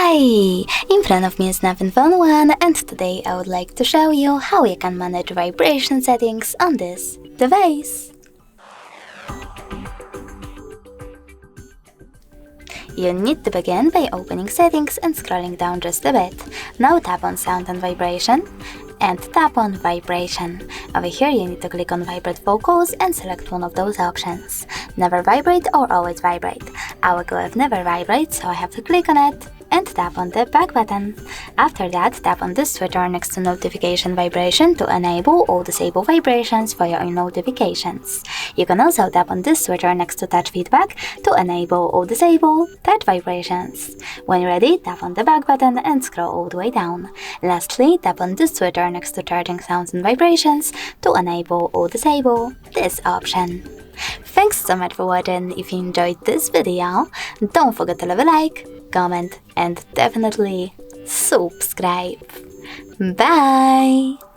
Hi! In front of me is Phone 1 and today I would like to show you how you can manage vibration settings on this device. You need to begin by opening settings and scrolling down just a bit. Now tap on sound and vibration and tap on vibration. Over here you need to click on vibrate vocals and select one of those options. Never vibrate or always vibrate. I will go with never vibrate, so I have to click on it and tap on the back button. After that, tap on this switcher next to notification vibration to enable or disable vibrations for your notifications. You can also tap on this switcher next to touch feedback to enable or disable touch vibrations. When you're ready, tap on the back button and scroll all the way down. Lastly, tap on this switcher next to charging sounds and vibrations to enable or disable this option. Thanks so much for watching. If you enjoyed this video, don't forget to leave a like, comment and definitely subscribe. Bye!